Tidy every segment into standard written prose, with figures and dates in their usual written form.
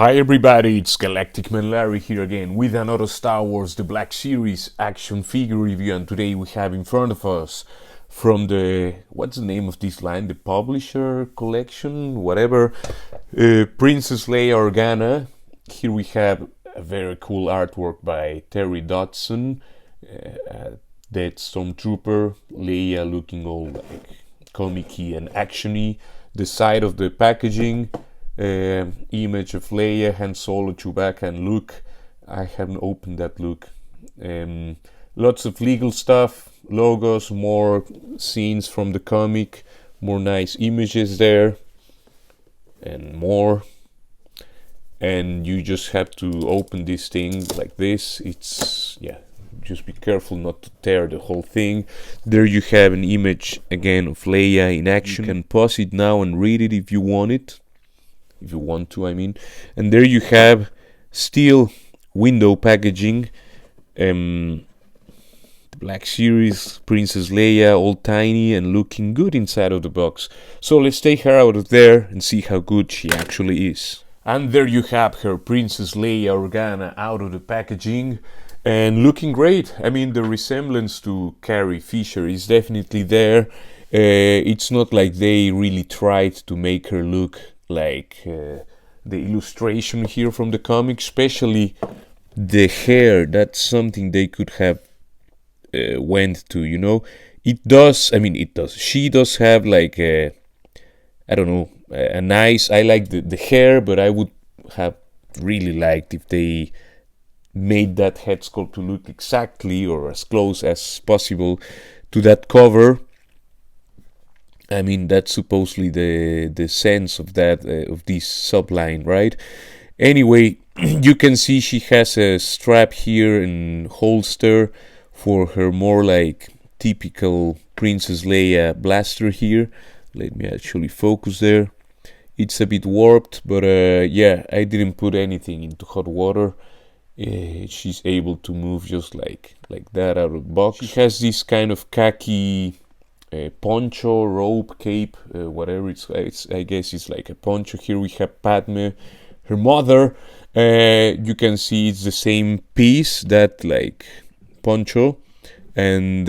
Hi everybody, it's Galactic Man Larry here again with another Star Wars The Black Series action figure review, and today we have in front of us from the, what's the name of this line, the Publisher Collection, whatever, Princess Leia Organa. Here we have a very cool artwork by Terry Dodson, Dead Stormtrooper, Leia looking all like comic-y and action-y. The side of the packaging, image of Leia, Han Solo, Chewbacca and Luke. I haven't opened that Luke. Lots of legal stuff, logos, more scenes from the comic, more nice images there, and more. And you just have to open this thing like this. It's, yeah, just be careful not to tear the whole thing. There you have an image again of Leia in action. You can pause it now and read it if you want it. If you want to, I mean. And there you have steel window packaging, the Black Series, Princess Leia, all tiny and looking good inside of the box. So let's take her out of there and see how good she actually is. And there you have her, Princess Leia Organa, out of the packaging and looking great. I mean, the resemblance to Carrie Fisher is definitely there. It's not like they really tried to make her look like the illustration here from the comic, especially the hair. That's something they could have went to, you know. It does, I mean, it does. She does have like a, I don't know, a nice, I like the hair, but I would have really liked if they made that head sculpt to look exactly or as close as possible to that cover. I mean, that's supposedly the sense of that, of this subline, right? Anyway, you can see she has a strap here and holster for her more like typical Princess Leia blaster here. Let me actually focus there. It's a bit warped, but yeah, I didn't put anything into hot water. She's able to move just like that out of the box. She has this kind of khaki poncho, robe, cape, whatever it's I guess it's like a poncho. Here we have Padme, her mother. You can see it's the same piece, that like poncho, and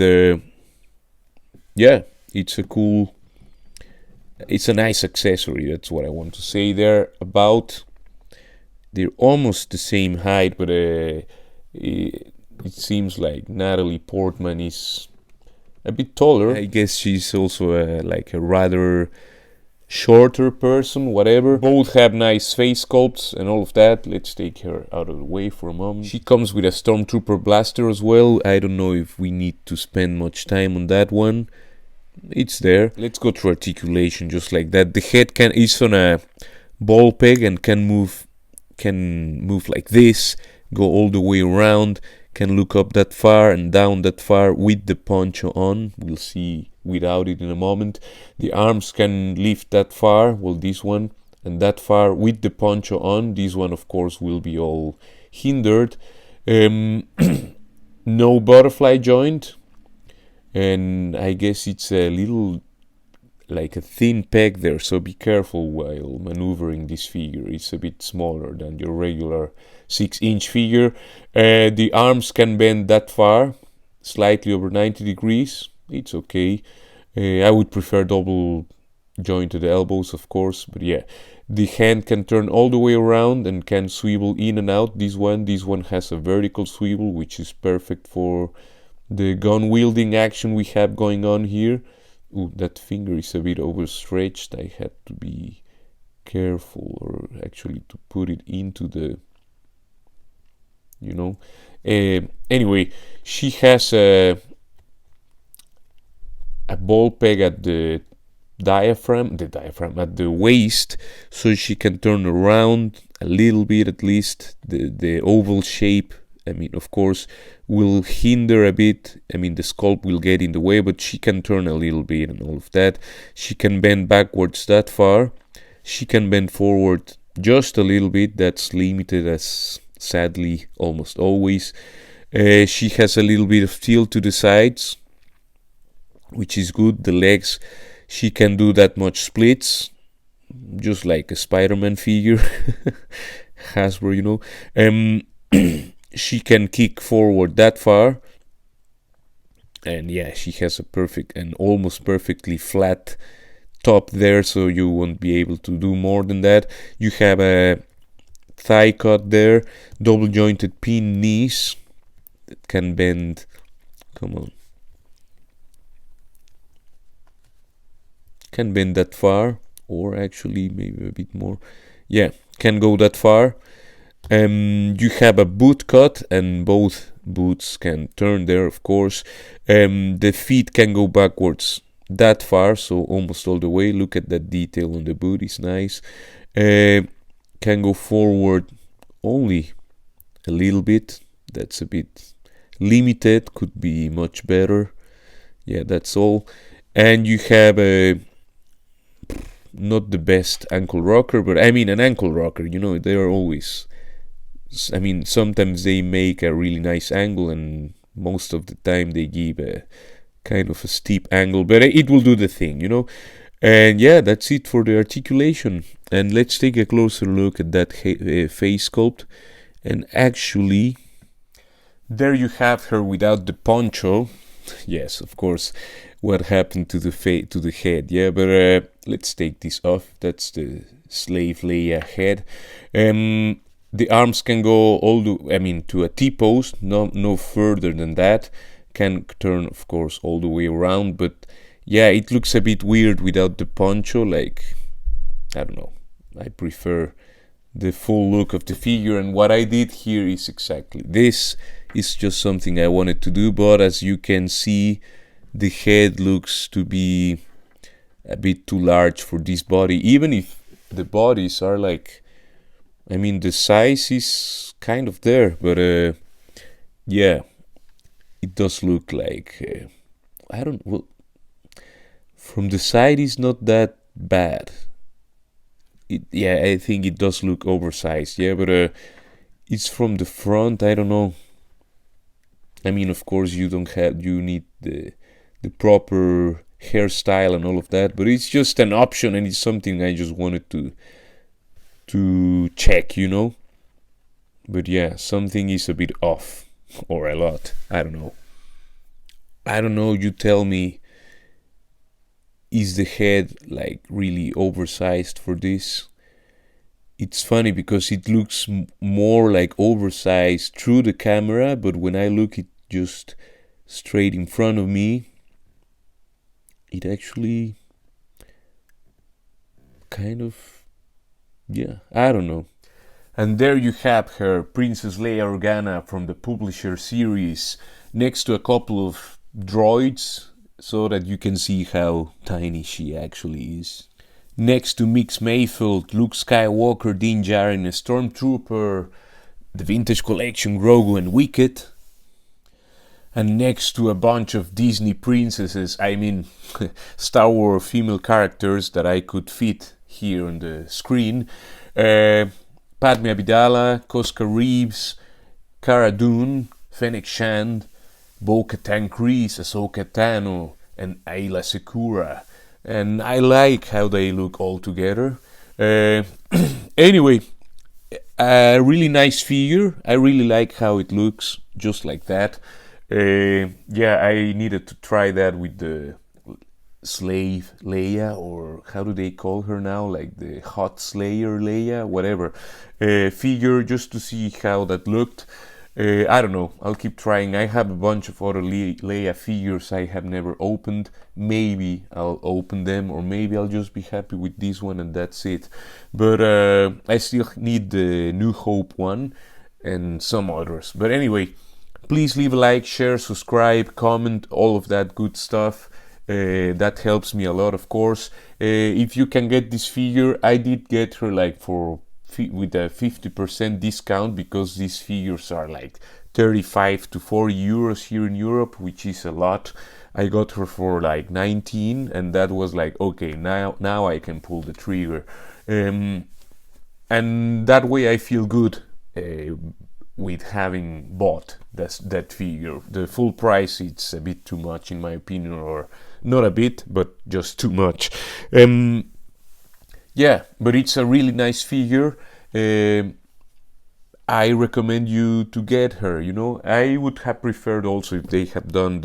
yeah, it's a cool, it's a nice accessory. That's what I want to say there. About, they're almost the same height, but it seems like Natalie Portman is a bit taller. I guess she's also like a rather shorter person, whatever. Both have nice face sculpts and all of that. Let's take her out of the way for a moment. She comes with a Stormtrooper blaster as well. I don't know if we need to spend much time on that one. It's there. Let's go through articulation just like that. The head is on a ball peg and can move like this, go all the way around, can look up that far and down that far with the poncho on. We'll see without it in a moment. The arms can lift that far, well, this one, and that far with the poncho on. This one, of course, will be all hindered. No butterfly joint, and I guess it's a little like a thin peg there, so be careful while maneuvering this figure. It's a bit smaller than your regular 6-inch figure. The arms can bend that far, slightly over 90 degrees. It's okay. I would prefer double jointed elbows, of course, but yeah. The hand can turn all the way around and can swivel in and out. This one has a vertical swivel, which is perfect for the gun wielding action we have going on here. Ooh, that finger is a bit overstretched. I had to be careful, or actually to put it into the, you know. Anyway, she has a ball peg at the diaphragm, at the waist, so she can turn around a little bit at least. The oval shape, I mean, of course, will hinder a bit. I mean, the sculpt will get in the way, but she can turn a little bit and all of that. She can bend backwards that far. She can bend forward just a little bit. That's limited, as sadly almost always. She has a little bit of tilt to the sides, which is good. The legs, she can do that much splits, just like a Spider-Man figure. Hasbro, you know. She can kick forward that far, and yeah, she has a perfect and almost perfectly flat top there, so you won't be able to do more than that. You have a thigh cut there, double jointed pin knees that can bend, come on, can bend that far, or actually maybe a bit more. Yeah, can go that far. You have a boot cut, and both boots can turn there, of course. The feet can go backwards that far, so almost all the way. Look at that detail on the boot, it's nice. Can go forward only a little bit. That's a bit limited, could be much better. Yeah, that's all. And you have a not the best ankle rocker, but I mean an ankle rocker, you know, they're always, I mean, sometimes they make a really nice angle, and most of the time they give a kind of a steep angle, but it will do the thing, you know. And yeah, that's it for the articulation. And let's take a closer look at that face sculpt. And actually, there you have her without the poncho. Yes, of course, what happened to the head? Yeah, but let's take this off. That's the slave Leia head. The arms can go to a T-pose, no further than that. Can turn, of course, all the way around, but yeah, it looks a bit weird without the poncho. Like, I don't know, I prefer the full look of the figure, and what I did here is exactly this. Is just something I wanted to do, but as you can see, the head looks to be a bit too large for this body, even if the bodies are like, I mean, the size is kind of there, but yeah, it does look like from the side it's not that bad. Yeah, I think it does look oversized. Yeah, but it's from the front, I don't know. I mean, of course, you need the proper hairstyle and all of that, but it's just an option, and it's something I just wanted to check, you know. But yeah, something is a bit off, or a lot. I don't know. You tell me, is the head like really oversized for this? It's funny because it looks more like oversized through the camera, but when I look it just straight in front of me, it actually kind of, yeah, I don't know. And there you have her, Princess Leia Organa from the Publisher series, next to a couple of droids, so that you can see how tiny she actually is. Next to Mix Mayfield, Luke Skywalker, Din Djarin, a Stormtrooper, the Vintage Collection, Grogu and Wicket. And next to a bunch of Disney princesses, I mean Star Wars female characters that I could fit here on the screen. Padme Amidala, Koska Reeves, Cara Dune, Fennec Shand, Bo-Katan Kryze, Ahsoka Tano, and Ayla Secura. And I like how they look all together. Anyway, a really nice figure. I really like how it looks, just like that. Yeah, I needed to try that with the slave Leia, or how do they call her now? Like the hot slayer Leia, whatever. Figure, just to see how that looked. I don't know, I'll keep trying. I have a bunch of other Leia figures I have never opened. Maybe I'll open them, or maybe I'll just be happy with this one and that's it. But I still need the New Hope one and some others. But anyway, please leave a like, share, subscribe, comment, all of that good stuff. That helps me a lot, of course. If you can get this figure, I did get her like with a 50% discount, because these figures are like 35 to 40 euros here in Europe, which is a lot. I got her for like 19, and that was like, okay, now I can pull the trigger. And that way I feel good with having bought that figure. The full price, it's a bit too much in my opinion, or not a bit, but just too much. Yeah, but it's a really nice figure. I recommend you to get her. I would have preferred also if they have done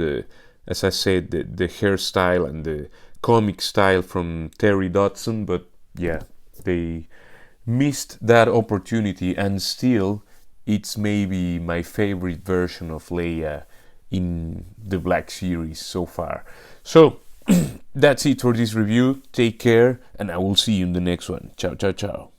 as I said, the hairstyle and the comic style from Terry Dodson, but yeah, they missed that opportunity, and still it's maybe my favorite version of Leia in the Black series so far. So that's it for this review. Take care, and I will see you in the next one. Ciao, ciao, ciao.